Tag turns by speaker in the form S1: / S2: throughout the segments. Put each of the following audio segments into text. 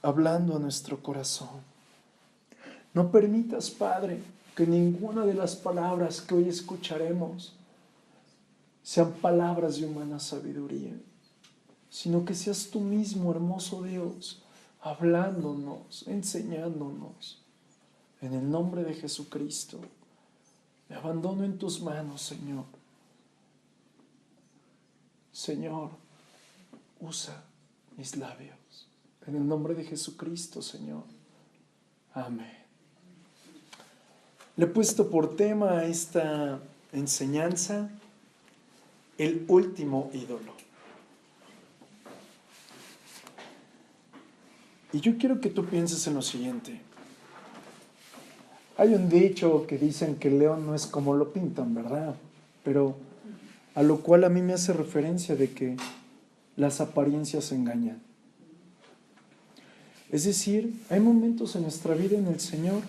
S1: hablando a nuestro corazón. No permitas, Padre, que ninguna de las palabras que hoy escucharemos sean palabras de humana sabiduría, sino que seas tú mismo, hermoso Dios, hablándonos, enseñándonos. En el nombre de Jesucristo, me abandono en tus manos, Señor. Señor, usa mis labios. En el nombre de Jesucristo, Señor. Amén. Le he puesto por tema a esta enseñanza el último ídolo. Y yo quiero que tú pienses en lo siguiente. Hay un dicho que dicen que el león no es como lo pintan, ¿verdad? Pero a lo cual a mí me hace referencia de que las apariencias engañan. Es decir, hay momentos en nuestra vida en el Señor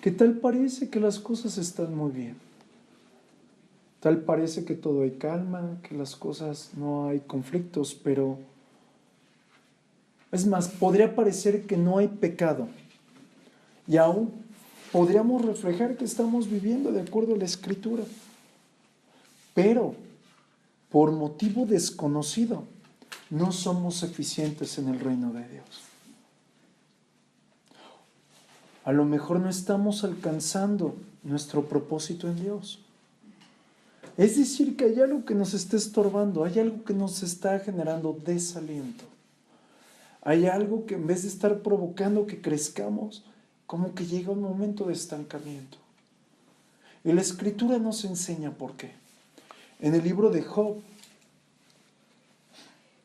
S1: que tal parece que las cosas están muy bien. Tal parece que todo hay calma, que las cosas no hay conflictos, pero es más, podría parecer que no hay pecado. Y aún podríamos reflejar que estamos viviendo de acuerdo a la Escritura. Pero, por motivo desconocido, no somos eficientes en el reino de Dios. A lo mejor no estamos alcanzando nuestro propósito en Dios. Es decir, que hay algo que nos está estorbando, hay algo que nos está generando desaliento. Hay algo que en vez de estar provocando que crezcamos, como que llega un momento de estancamiento. Y la Escritura nos enseña por qué. En el libro de Job,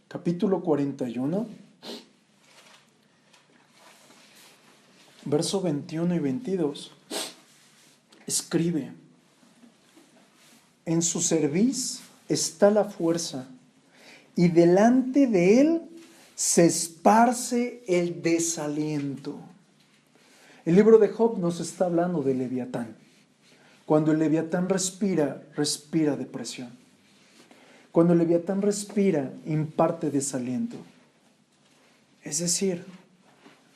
S1: capítulo 41, verso 21 y 22, escribe: en su cerviz está la fuerza, y delante de él se esparce el desaliento. El libro de Job nos está hablando de Leviatán. Cuando el Leviatán respira, respira depresión. Cuando el Leviatán respira, imparte desaliento. Es decir,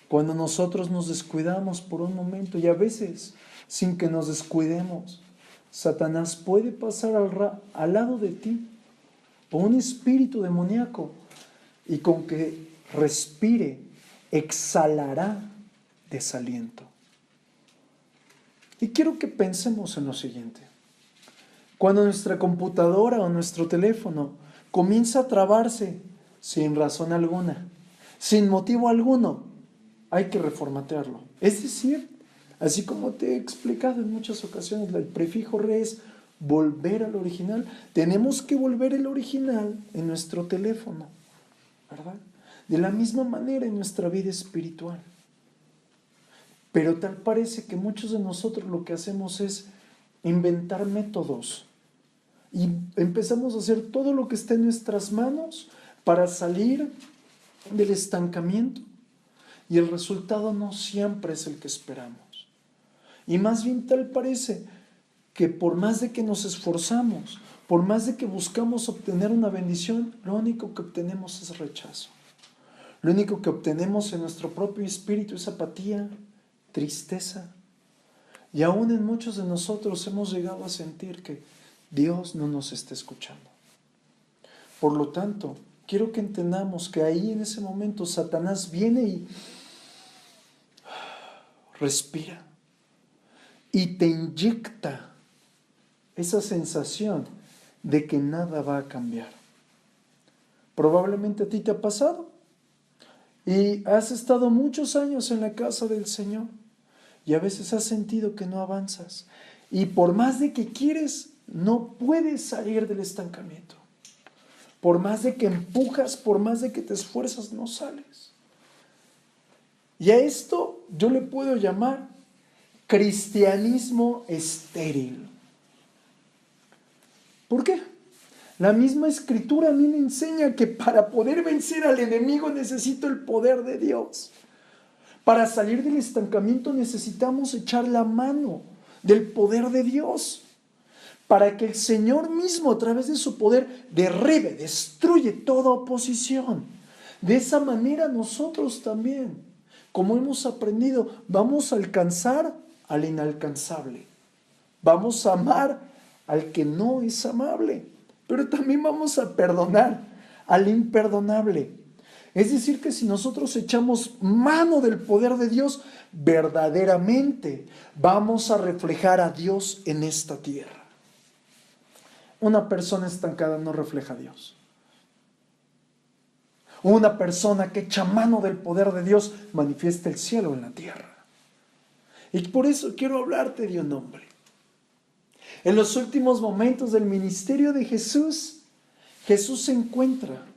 S1: cuando nosotros nos descuidamos por un momento, y a veces sin que nos descuidemos, Satanás puede pasar al lado de ti, o un espíritu demoníaco, y con que respire, exhalará desaliento. Y quiero que pensemos en lo siguiente. Cuando nuestra computadora o nuestro teléfono comienza a trabarse sin razón alguna, sin motivo alguno, hay que reformatearlo. Es decir, así como te he explicado en muchas ocasiones, el prefijo re es volver al original. Tenemos que volver al original en nuestro teléfono, ¿verdad? De la misma manera en nuestra vida espiritual. Pero tal parece que muchos de nosotros lo que hacemos es inventar métodos y empezamos a hacer todo lo que está en nuestras manos para salir del estancamiento, y el resultado no siempre es el que esperamos. Y más bien tal parece que por más de que nos esforzamos, por más de que buscamos obtener una bendición, lo único que obtenemos es rechazo. Lo único que obtenemos en nuestro propio espíritu es apatía, tristeza. Y aún en muchos de nosotros hemos llegado a sentir que Dios no nos está escuchando. Por lo tanto, quiero que entendamos que ahí en ese momento Satanás viene y respira y te inyecta esa sensación de que nada va a cambiar. Probablemente a ti te ha pasado y has estado muchos años en la casa del Señor y a veces has sentido que no avanzas, y por más de que quieres, no puedes salir del estancamiento. Por más de que empujas, por más de que te esfuerzas, no sales. Y a esto yo le puedo llamar cristianismo estéril. ¿Por qué? La misma Escritura a mí me enseña que para poder vencer al enemigo necesito el poder de Dios. Para salir del estancamiento necesitamos echar la mano del poder de Dios, para que el Señor mismo, a través de su poder, derribe, destruye toda oposición. De esa manera nosotros también, como hemos aprendido, vamos a alcanzar al inalcanzable. Vamos a amar al que no es amable, pero también vamos a perdonar al imperdonable. Es decir, que si nosotros echamos mano del poder de Dios, verdaderamente vamos a reflejar a Dios en esta tierra. Una persona estancada no refleja a Dios. Una persona que echa mano del poder de Dios manifiesta el cielo en la tierra. Y por eso quiero hablarte de un hombre. En los últimos momentos del ministerio de Jesús, Jesús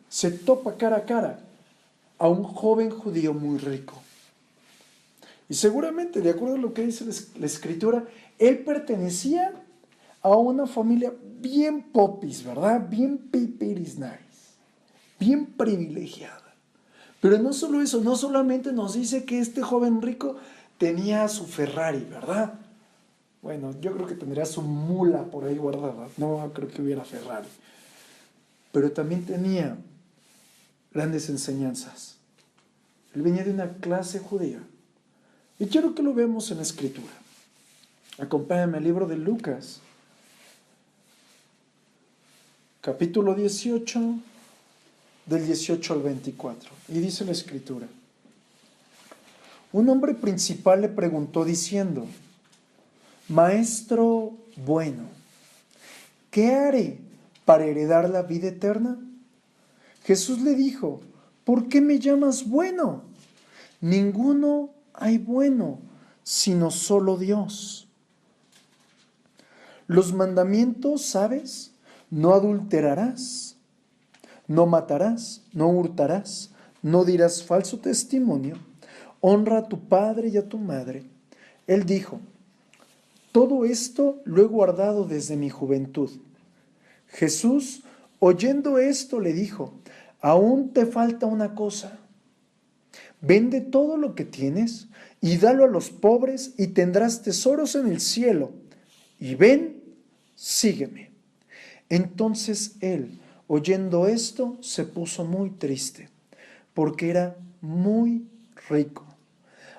S1: se topa cara a cara a un joven judío muy rico. Y seguramente, de acuerdo a lo que dice la Escritura, él pertenecía a una familia bien popis, ¿verdad? Bien pipiris nice, bien privilegiada. Pero no solo eso, no solamente nos dice que este joven rico tenía su Ferrari, ¿verdad? Bueno, yo creo que tendría su mula por ahí guardada, no creo que hubiera Ferrari. Pero también tenía grandes enseñanzas. Él venía de una clase judía. Y quiero que lo veamos en la Escritura. Acompáñame al libro de Lucas, capítulo 18, del 18 al 24. Y dice la Escritura: un hombre principal le preguntó diciendo: Maestro bueno, ¿qué haré para heredar la vida eterna? Jesús le dijo: ¿por qué me llamas bueno? Ninguno hay bueno, sino solo Dios. Los mandamientos, ¿sabes? No adulterarás, no matarás, no hurtarás, no dirás falso testimonio, honra a tu padre y a tu madre. Él dijo: todo esto lo he guardado desde mi juventud. Jesús, oyendo esto, le dijo: aún te falta una cosa. Vende todo lo que tienes y dalo a los pobres y tendrás tesoros en el cielo. Y ven, sígueme. Entonces él, oyendo esto, se puso muy triste, porque era muy rico.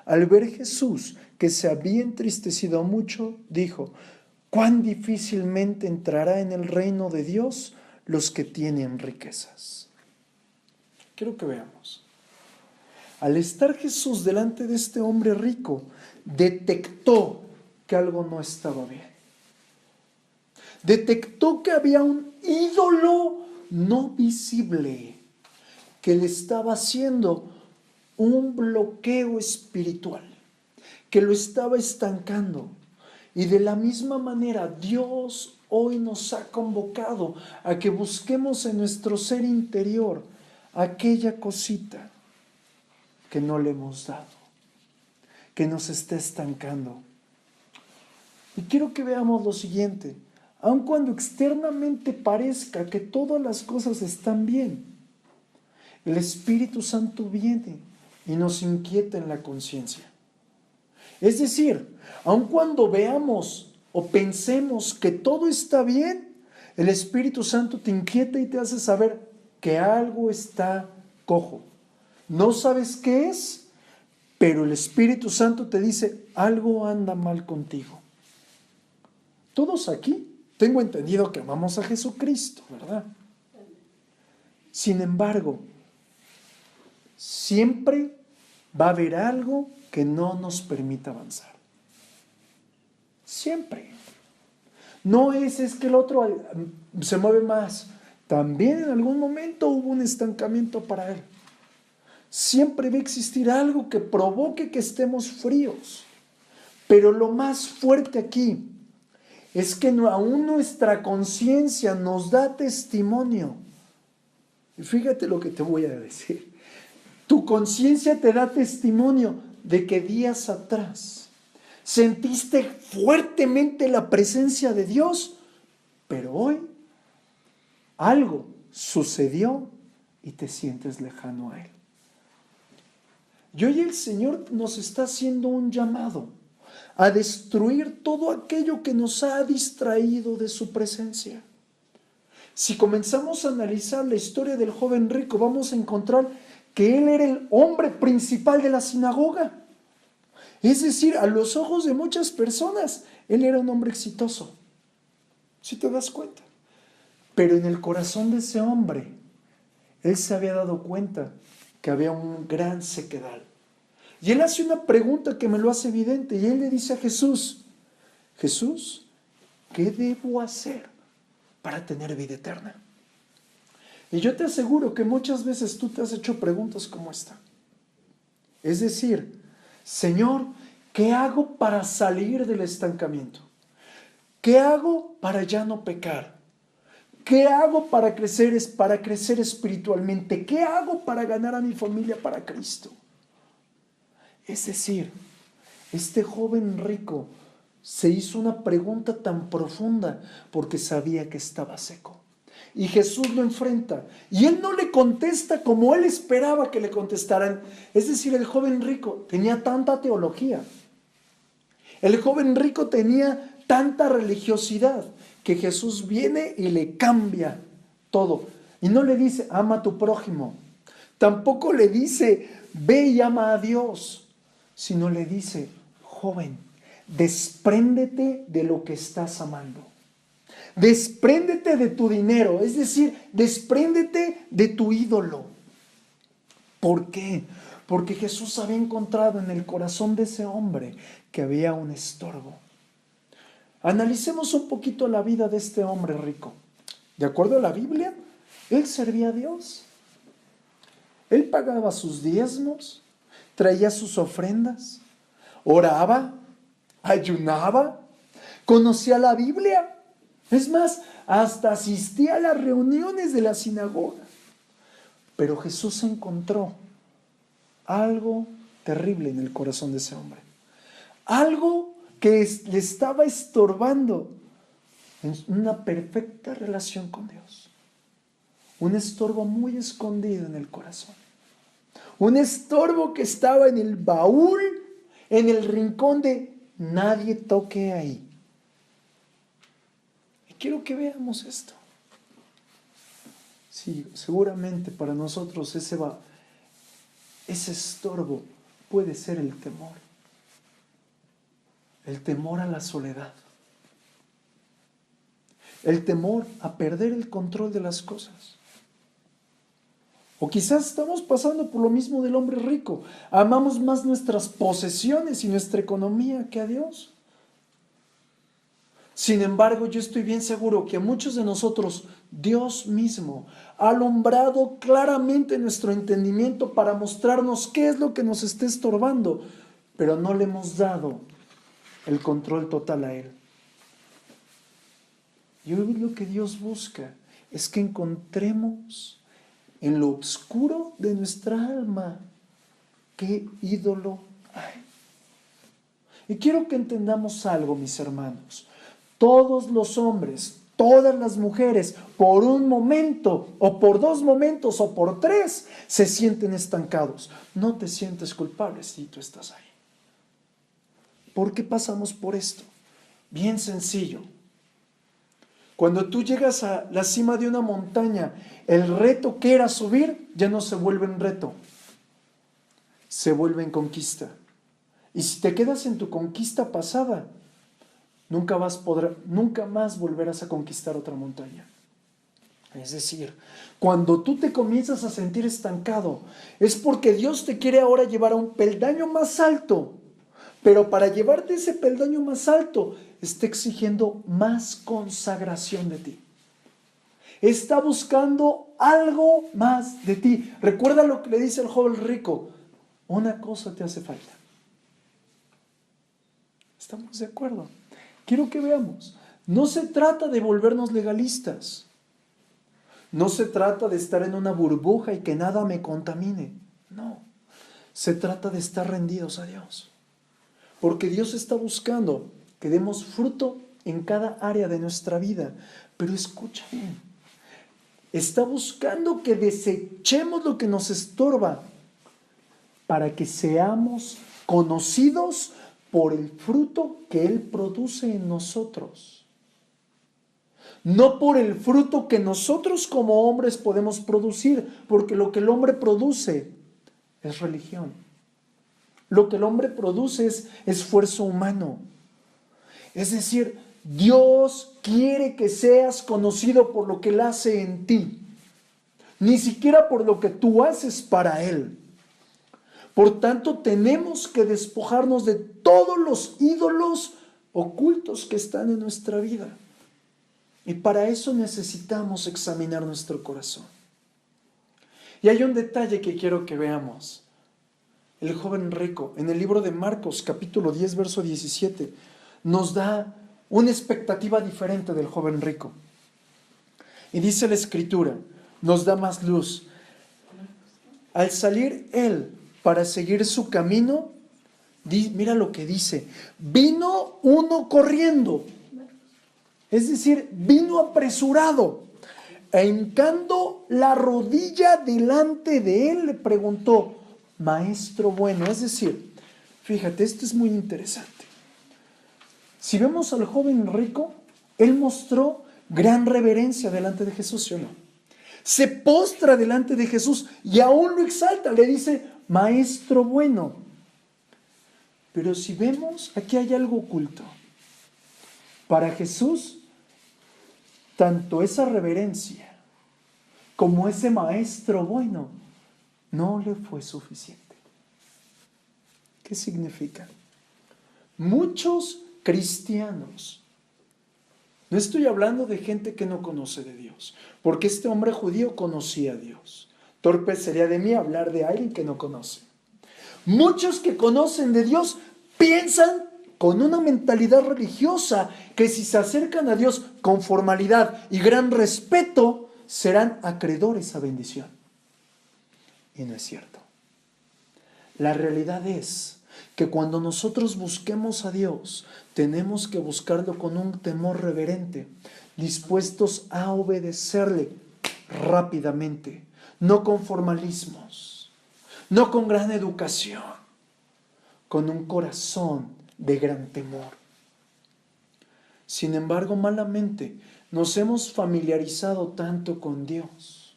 S1: Al ver Jesús que se había entristecido mucho, dijo: cuán difícilmente entrará en el reino de Dios los que tienen riquezas. Quiero que veamos. Al estar Jesús delante de este hombre rico, detectó que algo no estaba bien. Detectó que había un ídolo no visible que le estaba haciendo un bloqueo espiritual, que lo estaba estancando. Y de la misma manera, Dios hoy nos ha convocado a que busquemos en nuestro ser interior aquella cosita que no le hemos dado, que nos está estancando. Y quiero que veamos lo siguiente: aun cuando externamente parezca que todas las cosas están bien, el Espíritu Santo viene y nos inquieta en la conciencia. Es decir, aun cuando veamos o pensemos que todo está bien, el Espíritu Santo te inquieta y te hace saber que algo está cojo. No sabes qué es, pero el Espíritu Santo te dice: algo anda mal contigo. Todos aquí, tengo entendido que amamos a Jesucristo, ¿verdad? Sin embargo, siempre va a haber algo que no nos permita avanzar. Siempre. No es que el otro se mueve más. También en algún momento hubo un estancamiento para él. Siempre va a existir algo que provoque que estemos fríos. Pero lo más fuerte aquí es que aún nuestra conciencia nos da testimonio. Y fíjate lo que te voy a decir. Tu conciencia te da testimonio de que días atrás sentiste fuertemente la presencia de Dios, pero hoy algo sucedió y te sientes lejano a Él. Y hoy el Señor nos está haciendo un llamado a destruir todo aquello que nos ha distraído de su presencia. Si comenzamos a analizar la historia del joven rico, vamos a encontrar que él era el hombre principal de la sinagoga. Es decir, a los ojos de muchas personas, él era un hombre exitoso. ¿Sí te das cuenta? Pero en el corazón de ese hombre, él se había dado cuenta que había un gran sequedal. Y él hace una pregunta que me lo hace evidente. Y él le dice a Jesús, Jesús, ¿qué debo hacer para tener vida eterna? Y yo te aseguro que muchas veces tú te has hecho preguntas como esta. Es decir, Señor, ¿qué hago para salir del estancamiento? ¿Qué hago para ya no pecar? ¿Qué hago para crecer espiritualmente? ¿Qué hago para ganar a mi familia para Cristo? Es decir, este joven rico se hizo una pregunta tan profunda porque sabía que estaba seco. Y Jesús lo enfrenta. Y él no le contesta como él esperaba que le contestaran. Es decir, el joven rico tenía tanta teología. El joven rico tenía tanta religiosidad que Jesús viene y le cambia todo. Y no le dice, ama a tu prójimo. Tampoco le dice, ve y ama a Dios. Sino le dice, joven, despréndete de lo que estás amando. Despréndete de tu dinero, es decir, despréndete de tu ídolo. ¿Por qué? Porque Jesús había encontrado en el corazón de ese hombre que había un estorbo. Analicemos un poquito la vida de este hombre rico. De acuerdo a la Biblia, él servía a Dios. Él pagaba sus diezmos, traía sus ofrendas, oraba, ayunaba, conocía la Biblia. Es más, hasta asistía a las reuniones de la sinagoga. Pero Jesús encontró algo terrible en el corazón de ese hombre. Algo que le estaba estorbando en una perfecta relación con Dios. Un estorbo muy escondido en el corazón. Un estorbo que estaba en el baúl, en el rincón de nadie toque ahí. Quiero que veamos esto. Sí, seguramente para nosotros ese estorbo puede ser el temor. El temor a la soledad. El temor a perder el control de las cosas. O quizás estamos pasando por lo mismo del hombre rico. Amamos más nuestras posesiones y nuestra economía que a Dios. Sin embargo, yo estoy bien seguro que a muchos de nosotros Dios mismo ha alumbrado claramente nuestro entendimiento para mostrarnos qué es lo que nos está estorbando, pero no le hemos dado el control total a Él. Y hoy lo que Dios busca es que encontremos en lo oscuro de nuestra alma qué ídolo hay. Y quiero que entendamos algo, mis hermanos. Todos los hombres, todas las mujeres, por un momento, o por 2 momentos, o por 3, se sienten estancados. No te sientes culpable si tú estás ahí. ¿Por qué pasamos por esto? Bien sencillo. Cuando tú llegas a la cima de una montaña, el reto que era subir ya no se vuelve un reto, se vuelve en conquista. Y si te quedas en tu conquista pasada, nunca más volverás a conquistar otra montaña. Es decir, cuando tú te comienzas a sentir estancado, es porque Dios te quiere ahora llevar a un peldaño más alto. Pero para llevarte ese peldaño más alto, está exigiendo más consagración de ti. Está buscando algo más de ti. Recuerda lo que le dice el joven rico. Una cosa te hace falta. ¿Estamos de acuerdo? Quiero que veamos. No se trata de volvernos legalistas. No se trata de estar en una burbuja y que nada me contamine. No. Se trata de estar rendidos a Dios. Porque Dios está buscando que demos fruto en cada área de nuestra vida. Pero escucha bien. Está buscando que desechemos lo que nos estorba para que seamos conocidos por el fruto que Él produce en nosotros. No por el fruto que nosotros como hombres podemos producir, porque lo que el hombre produce es religión. Lo que el hombre produce es esfuerzo humano. Es decir, Dios quiere que seas conocido por lo que Él hace en ti, ni siquiera por lo que tú haces para Él. Por tanto, tenemos que despojarnos de todos los ídolos ocultos que están en nuestra vida. Y para eso necesitamos examinar nuestro corazón. Y hay un detalle que quiero que veamos. El joven rico, en el libro de Marcos, capítulo 10, verso 17, nos da una expectativa diferente del joven rico. Y dice la Escritura, nos da más luz. Al salir él para seguir su camino, mira lo que dice, vino uno corriendo, es decir, vino apresurado, e hincando la rodilla delante de él, le preguntó, maestro bueno. Es decir, fíjate, esto es muy interesante. Si vemos al joven rico, él mostró gran reverencia delante de Jesús, ¿sí o no? Se postra delante de Jesús y aún lo exalta, le dice, maestro bueno. Pero si vemos, aquí hay algo oculto. Para Jesús, tanto esa reverencia como ese maestro bueno no le fue suficiente. ¿Qué significa? Muchos cristianos, no estoy hablando de gente que no conoce de Dios, porque este hombre judío conocía a Dios. Torpe sería de mí hablar de alguien que no conoce. Muchos que conocen de Dios piensan con una mentalidad religiosa que si se acercan a Dios con formalidad y gran respeto, serán acreedores a bendición. Y no es cierto. La realidad es que cuando nosotros busquemos a Dios, tenemos que buscarlo con un temor reverente, dispuestos a obedecerle rápidamente, no con formalismos, no con gran educación, con un corazón de gran temor. Sin embargo, malamente, nos hemos familiarizado tanto con Dios,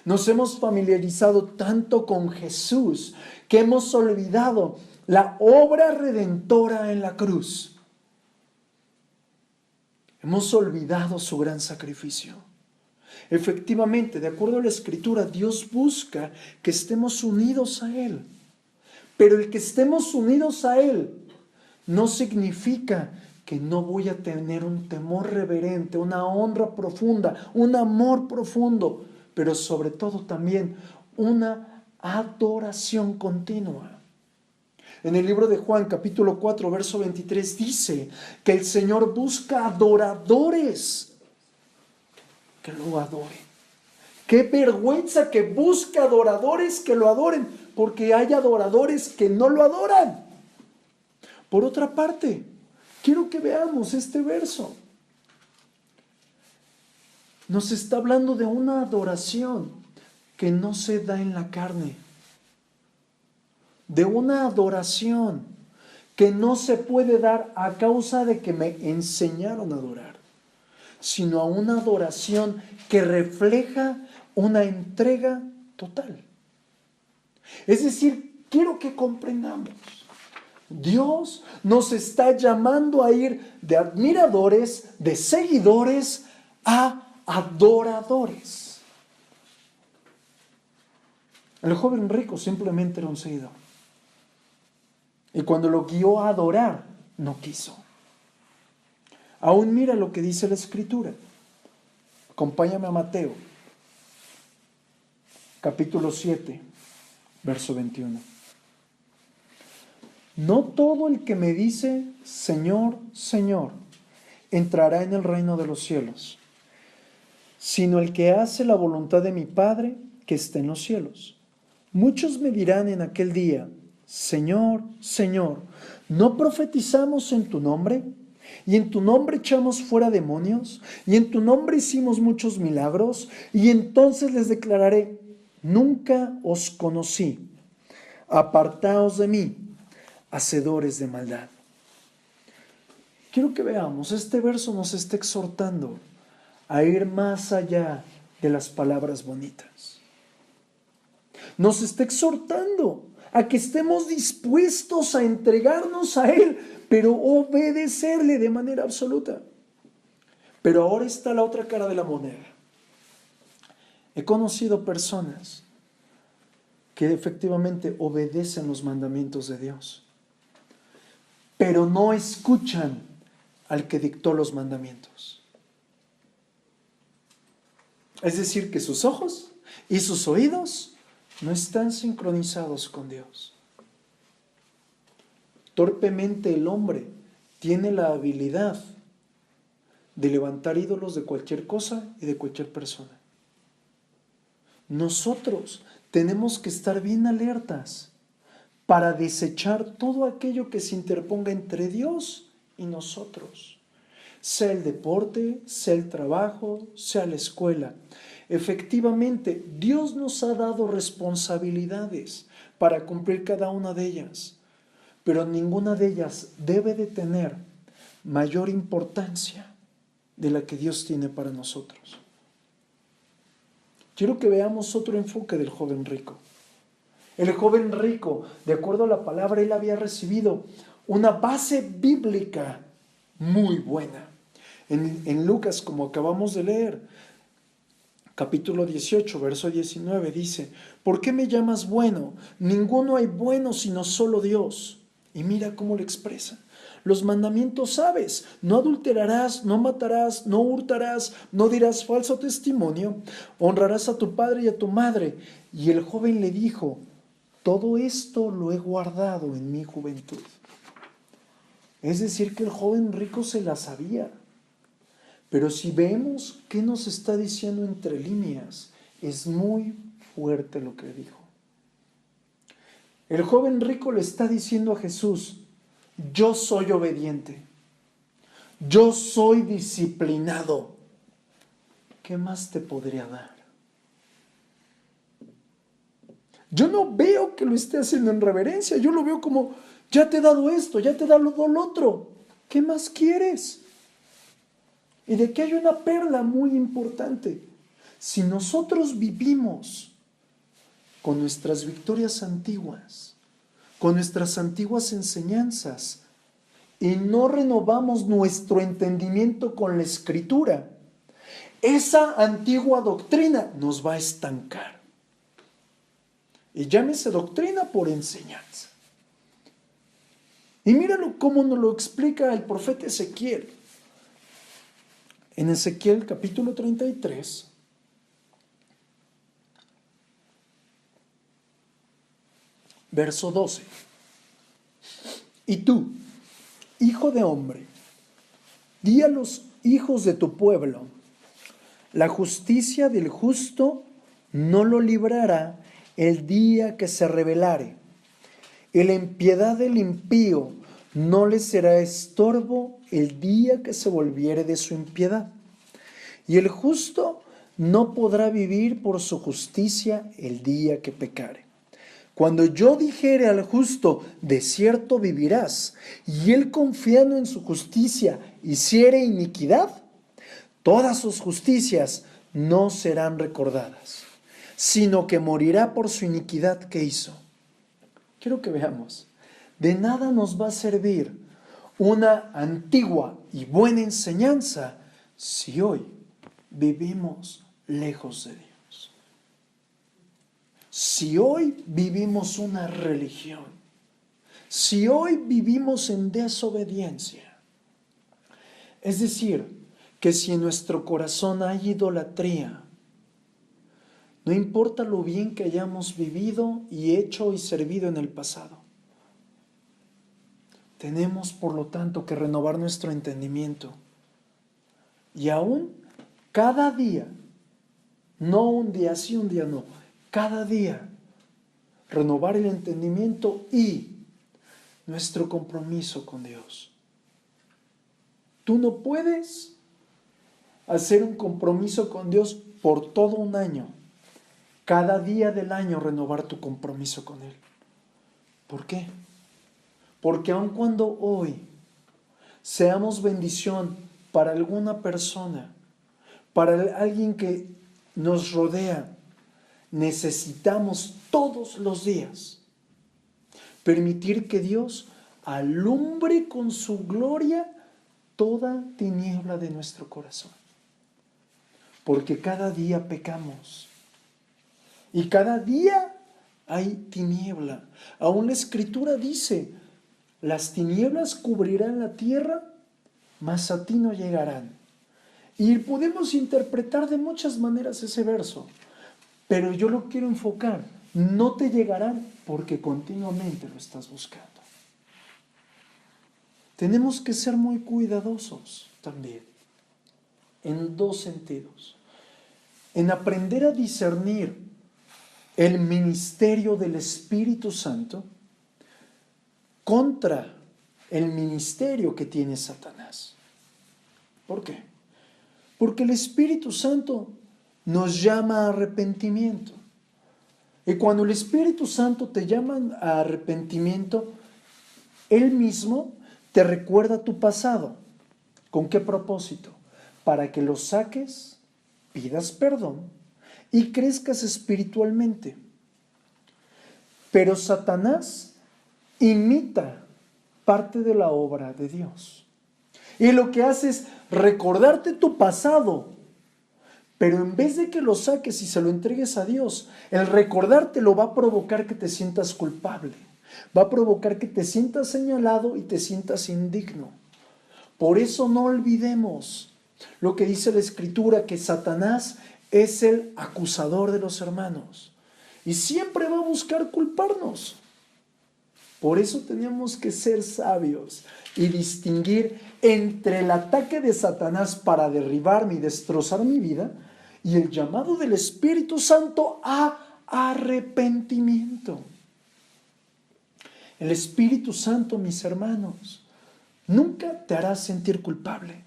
S1: nos hemos familiarizado tanto con Jesús, que hemos olvidado la obra redentora en la cruz. Hemos olvidado su gran sacrificio. Efectivamente, de acuerdo a la Escritura, Dios busca que estemos unidos a Él. Pero el que estemos unidos a Él no significa que no voy a tener un temor reverente, una honra profunda, un amor profundo, pero sobre todo también una adoración continua. En el libro de Juan, capítulo 4, verso 23, dice que el Señor busca adoradores que lo adoren. Qué vergüenza que busque adoradores que lo adoren, porque hay adoradores que no lo adoran. Por otra parte, quiero que veamos este verso. Nos está hablando de una adoración que no se da en la carne, de una adoración que no se puede dar a causa de que me enseñaron a adorar, sino a una adoración que refleja una entrega total. Es decir, quiero que comprendamos, Dios nos está llamando a ir de admiradores, de seguidores, a adoradores. El joven rico simplemente era un seguidor. Y cuando lo guió a adorar, no quiso. Aún mira lo que dice la Escritura. Acompáñame a Mateo, capítulo 7, verso 21. No todo el que me dice, Señor, Señor, entrará en el reino de los cielos, sino el que hace la voluntad de mi Padre que está en los cielos. Muchos me dirán en aquel día, Señor, Señor, ¿no profetizamos en tu nombre? Y en tu nombre echamos fuera demonios, y en tu nombre hicimos muchos milagros. Y entonces les declararé, nunca os conocí, apartaos de mí, hacedores de maldad. Quiero que veamos, este verso nos está exhortando a ir más allá de las palabras bonitas. Nos está exhortando a que estemos dispuestos a entregarnos a Él, pero obedecerle de manera absoluta. Pero ahora está la otra cara de la moneda. He conocido personas que efectivamente obedecen los mandamientos de Dios, pero no escuchan al que dictó los mandamientos. Es decir, que sus ojos y sus oídos no están sincronizados con Dios. Torpemente el hombre tiene la habilidad de levantar ídolos de cualquier cosa y de cualquier persona. Nosotros tenemos que estar bien alertas para desechar todo aquello que se interponga entre Dios y nosotros. Sea el deporte, sea el trabajo, sea la escuela. Efectivamente, Dios nos ha dado responsabilidades para cumplir cada una de ellas, pero ninguna de ellas debe de tener mayor importancia de la que Dios tiene para nosotros. Quiero que veamos otro enfoque del joven rico. El joven rico, de acuerdo a la palabra, él había recibido una base bíblica muy buena. En Lucas, como acabamos de leer, capítulo 18, verso 19, dice: ¿por qué me llamas bueno? Ninguno hay bueno sino solo Dios. Y mira cómo lo expresa. Los mandamientos sabes: no adulterarás, no matarás, no hurtarás, no dirás falso testimonio, honrarás a tu padre y a tu madre. Y el joven le dijo: todo esto lo he guardado en mi juventud. Es decir, que el joven rico se la sabía. Pero si vemos qué nos está diciendo entre líneas, es muy fuerte lo que dijo. El joven rico le está diciendo a Jesús: yo soy obediente, yo soy disciplinado. ¿Qué más te podría dar? Yo no veo que lo esté haciendo en reverencia, yo lo veo como: ya te he dado esto, ya te he dado lo otro. ¿Qué más quieres? Y de aquí hay una perla muy importante. Si nosotros vivimos con nuestras victorias antiguas, con nuestras antiguas enseñanzas, y no renovamos nuestro entendimiento con la Escritura, esa antigua doctrina nos va a estancar. Y llámese doctrina por enseñanza. Y míralo cómo nos lo explica el profeta Ezequiel. En Ezequiel capítulo 33, verso 12. Y tú, hijo de hombre, di a los hijos de tu pueblo: la justicia del justo no lo librará el día que se rebelare, y la impiedad del impío no le será estorbo el día que se volviere de su impiedad. Y el justo no podrá vivir por su justicia el día que pecare. Cuando yo dijere al justo: de cierto vivirás, y él, confiando en su justicia, hiciere iniquidad, todas sus justicias no serán recordadas, sino que morirá por su iniquidad que hizo. Quiero que veamos. De nada nos va a servir una antigua y buena enseñanza si hoy vivimos lejos de Dios. Si hoy vivimos una religión, si hoy vivimos en desobediencia, es decir, que si en nuestro corazón hay idolatría, no importa lo bien que hayamos vivido y hecho y servido en el pasado, tenemos por lo tanto que renovar nuestro entendimiento. Y aún cada día, no un día sí, un día no, cada día renovar el entendimiento y nuestro compromiso con Dios. Tú no puedes hacer un compromiso con Dios por todo un año. Cada día del año renovar tu compromiso con Él. ¿Por qué? Porque aun cuando hoy seamos bendición para alguna persona, para alguien que nos rodea, necesitamos todos los días permitir que Dios alumbre con su gloria toda tiniebla de nuestro corazón. Porque cada día pecamos y cada día hay tiniebla. Aún la Escritura dice, las tinieblas cubrirán la tierra, mas a ti no llegarán. Y podemos interpretar de muchas maneras ese verso, pero yo lo quiero enfocar. No te llegarán porque continuamente lo estás buscando. Tenemos que ser muy cuidadosos también, en dos sentidos. En aprender a discernir el ministerio del Espíritu Santo contra el ministerio que tiene Satanás. ¿Por qué? Porque el Espíritu Santo nos llama a arrepentimiento. Y cuando el Espíritu Santo te llama a arrepentimiento, Él mismo te recuerda tu pasado. ¿Con qué propósito? Para que lo saques, pidas perdón y crezcas espiritualmente. Pero Satanás imita parte de la obra de Dios. Y lo que hace es recordarte tu pasado, pero en vez de que lo saques y se lo entregues a Dios, el recordarte lo va a provocar que te sientas culpable. Va a provocar que te sientas señalado y te sientas indigno. Por eso no olvidemos lo que dice la Escritura, que Satanás es el acusador de los hermanos y siempre va a buscar culparnos. Por eso tenemos que ser sabios y distinguir entre el ataque de Satanás para derribarme y destrozar mi vida y el llamado del Espíritu Santo a arrepentimiento. El Espíritu Santo, mis hermanos, nunca te hará sentir culpable.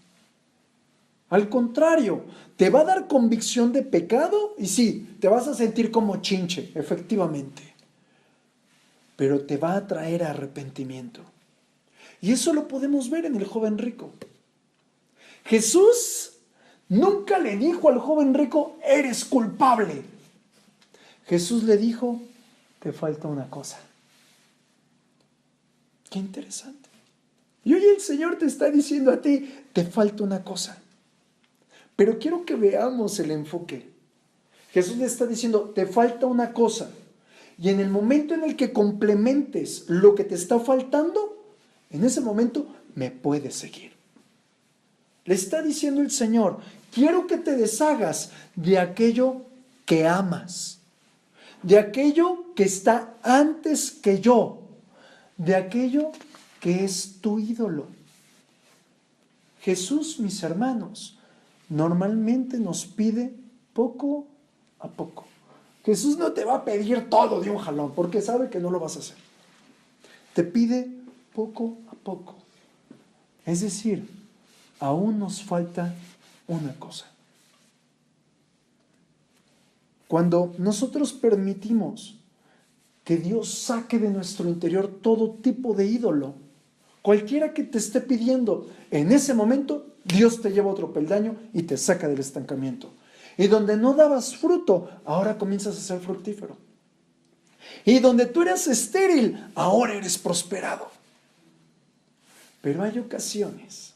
S1: Al contrario, te va a dar convicción de pecado y sí, te vas a sentir como chinche, efectivamente. Pero te va a traer arrepentimiento. Y eso lo podemos ver en el joven rico. Jesús nunca le dijo al joven rico, eres culpable. Jesús le dijo, te falta una cosa. Qué interesante. Y hoy el Señor te está diciendo a ti, te falta una cosa. Pero quiero que veamos el enfoque. Jesús le está diciendo, te falta una cosa. Y en el momento en el que complementes lo que te está faltando, en ese momento me puedes seguir. Le está diciendo el Señor, quiero que te deshagas de aquello que amas, de aquello que está antes que yo, de aquello que es tu ídolo. Jesús, mis hermanos, normalmente nos pide poco a poco. Jesús no te va a pedir todo de un jalón, porque sabe que no lo vas a hacer. Te pide poco a poco. Es decir, aún nos falta una cosa. Cuando nosotros permitimos que Dios saque de nuestro interior todo tipo de ídolo, cualquiera que te esté pidiendo, en ese momento Dios te lleva otro peldaño y te saca del estancamiento. Y donde no dabas fruto, ahora comienzas a ser fructífero. Y donde tú eras estéril, ahora eres prosperado. Pero hay ocasiones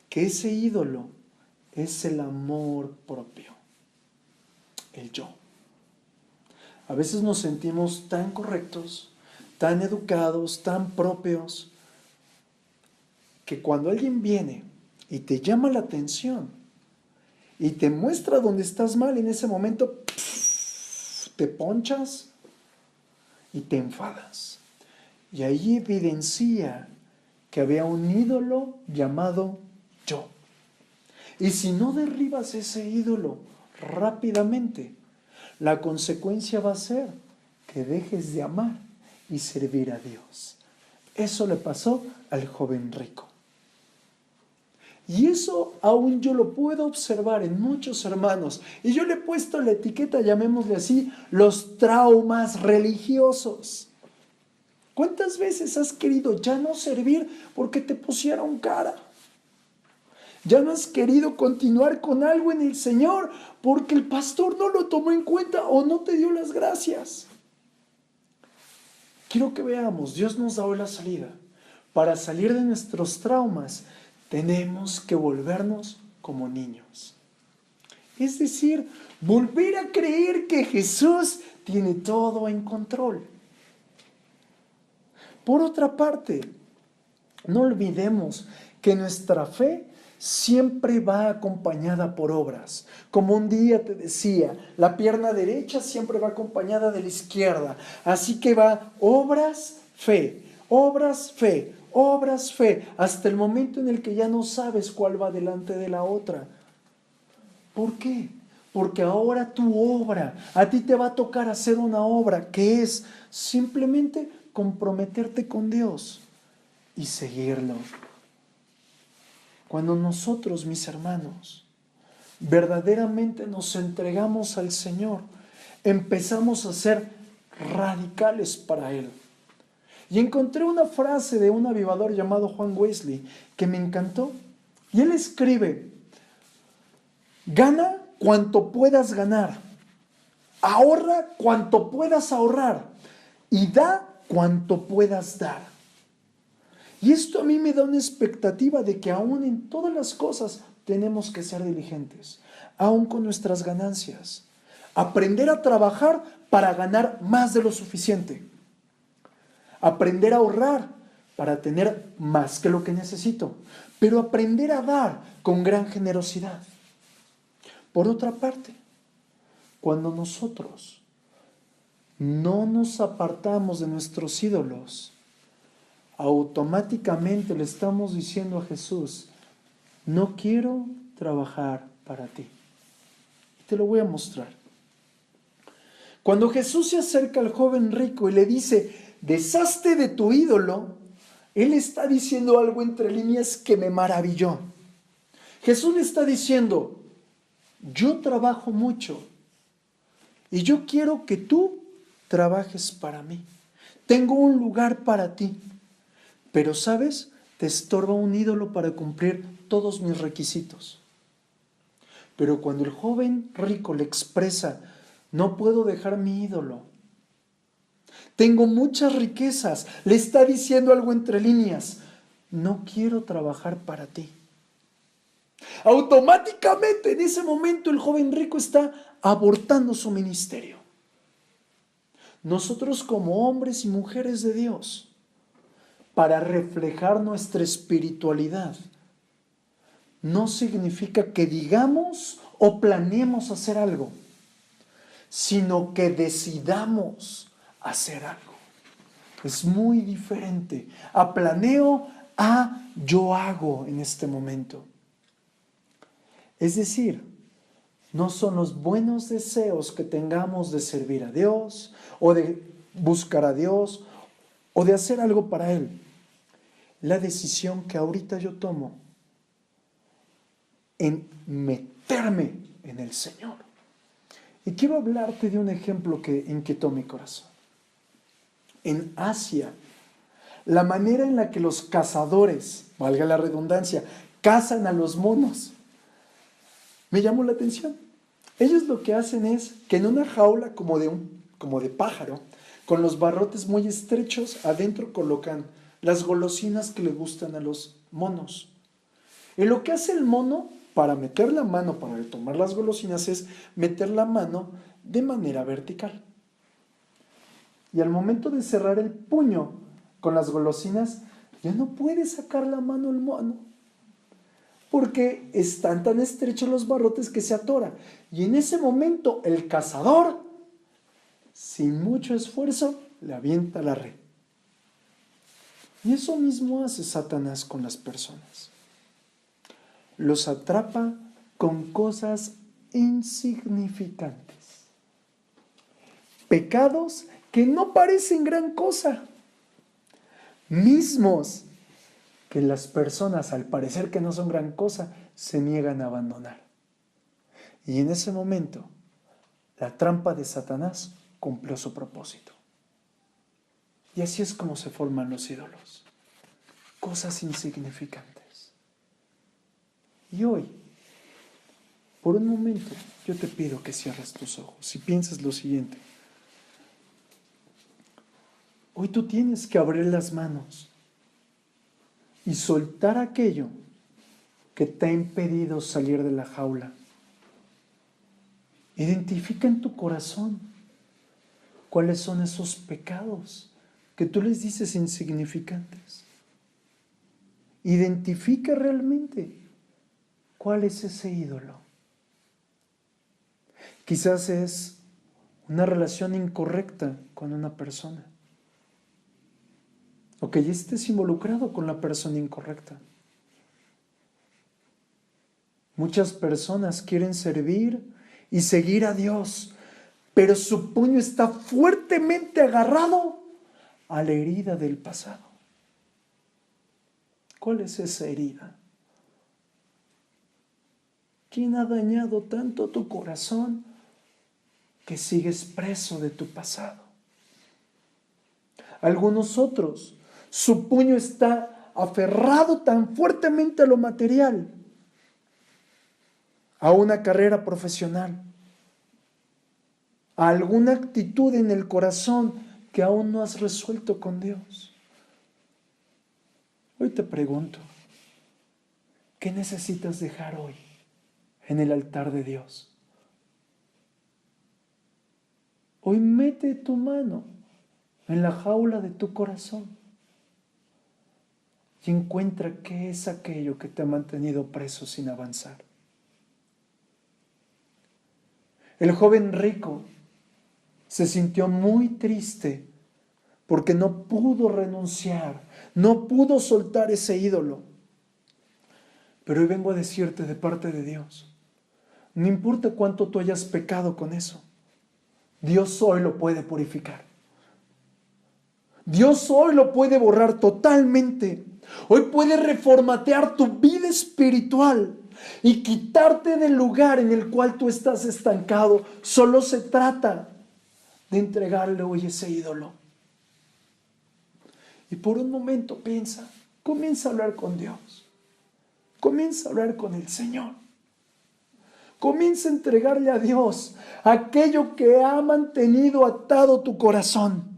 S1: que ese ídolo es el amor propio, el yo. A veces nos sentimos tan correctos, tan educados, tan propios, que cuando alguien viene y te llama la atención y te muestra dónde estás mal, en ese momento te ponchas y te enfadas. Y ahí evidencia que había un ídolo llamado yo. Y si no derribas ese ídolo rápidamente, la consecuencia va a ser que dejes de amar y servir a Dios. Eso le pasó al joven rico. Y eso aún yo lo puedo observar en muchos hermanos. Y yo le he puesto la etiqueta, llamémosle así, los traumas religiosos. ¿Cuántas veces has querido ya no servir porque te pusieron cara? Ya no has querido continuar con algo en el Señor porque el pastor no lo tomó en cuenta o no te dio las gracias. Quiero que veamos, Dios nos da hoy la salida. Para salir de nuestros traumas, tenemos que volvernos como niños. Es decir, volver a creer que Jesús tiene todo en control. Por otra parte, no olvidemos que nuestra fe siempre va acompañada por obras. Como un día te decía, la pierna derecha siempre va acompañada de la izquierda. Así que va obras, fe, obras, fe, obras, fe, hasta el momento en el que ya no sabes cuál va delante de la otra. ¿Por qué? Porque ahora tu obra, a ti te va a tocar hacer una obra que es simplemente comprometerte con Dios y seguirlo. Cuando nosotros, mis hermanos, verdaderamente nos entregamos al Señor, empezamos a ser radicales para Él. Y encontré una frase de un avivador llamado Juan Wesley que me encantó. Y él escribe: gana cuanto puedas ganar, ahorra cuanto puedas ahorrar y da cuanto puedas dar. Y esto a mí me da una expectativa de que aún en todas las cosas tenemos que ser diligentes, aún con nuestras ganancias. Aprender a trabajar para ganar más de lo suficiente. Aprender a ahorrar para tener más que lo que necesito. Pero aprender a dar con gran generosidad. Por otra parte, cuando nosotros no nos apartamos de nuestros ídolos, automáticamente le estamos diciendo a Jesús: no quiero trabajar para ti. Y te lo voy a mostrar. Cuando Jesús se acerca al joven rico y le dice: deshazte de tu ídolo, Él está diciendo algo entre líneas que me maravilló. Jesús le está diciendo: yo trabajo mucho y yo quiero que tú trabajes para mí. Tengo un lugar para ti. Pero, ¿sabes? Te estorba un ídolo para cumplir todos mis requisitos. Pero cuando el joven rico le expresa: no puedo dejar mi ídolo, tengo muchas riquezas, le está diciendo algo entre líneas: no quiero trabajar para ti. Automáticamente en ese momento el joven rico está abortando su ministerio. Nosotros, como hombres y mujeres de Dios, para reflejar nuestra espiritualidad, no significa que digamos o planeemos hacer algo, sino que decidamos hacer algo. Es muy diferente a planeo a yo hago en este momento. Es decir, no son los buenos deseos que tengamos de servir a Dios o de buscar a Dios o de hacer algo para Él. La decisión que ahorita yo tomo en meterme en el Señor. Y quiero hablarte de un ejemplo que inquietó mi corazón. En Asia, la manera en la que los cazadores, valga la redundancia, cazan a los monos, me llamó la atención. Ellos lo que hacen es que en una jaula como de pájaro, con los barrotes muy estrechos, adentro colocan las golosinas que le gustan a los monos. Y lo que hace el mono para meter la mano, para tomar las golosinas, es meter la mano de manera vertical. Y al momento de cerrar el puño con las golosinas, ya no puede sacar la mano el mono, porque están tan estrechos los barrotes que se atora. Y en ese momento el cazador, sin mucho esfuerzo, le avienta la red. Y eso mismo hace Satanás con las personas. Los atrapa con cosas insignificantes. Pecados que no parecen gran cosa. Mismos que las personas, al parecer que no son gran cosa, se niegan a abandonar. Y en ese momento, la trampa de Satanás cumplió su propósito. Y así es como se forman los ídolos. Cosas insignificantes. Y hoy, por un momento, yo te pido que cierres tus ojos y pienses lo siguiente. Hoy tú tienes que abrir las manos y soltar aquello que te ha impedido salir de la jaula. Identifica en tu corazón cuáles son esos pecados que tú les dices insignificantes. Identifica realmente cuál es ese ídolo. Quizás es una relación incorrecta con una persona, o que ya estés involucrado con la persona incorrecta. Muchas personas quieren servir y seguir a Dios, pero su puño está fuertemente agarrado a la herida del pasado. ¿Cuál es esa herida? ¿Quién ha dañado tanto tu corazón que sigues preso de tu pasado? Algunos otros, su puño está aferrado tan fuertemente a lo material, a una carrera profesional, a alguna actitud en el corazón que aún no has resuelto con Dios. Hoy te pregunto, ¿qué necesitas dejar hoy en el altar de Dios? Hoy mete tu mano en la jaula de tu corazón y encuentra qué es aquello que te ha mantenido preso sin avanzar. El joven rico se sintió muy triste porque no pudo renunciar, no pudo soltar ese ídolo. Pero hoy vengo a decirte de parte de Dios, no importa cuánto tú hayas pecado con eso, Dios hoy lo puede purificar. Dios hoy lo puede borrar totalmente. Hoy puede reformatear tu vida espiritual y quitarte del lugar en el cual tú estás estancado. Solo se trata de entregarle hoy ese ídolo. Y por un momento piensa, comienza a hablar con Dios. Comienza a hablar con el Señor. Comienza a entregarle a Dios aquello que ha mantenido atado tu corazón.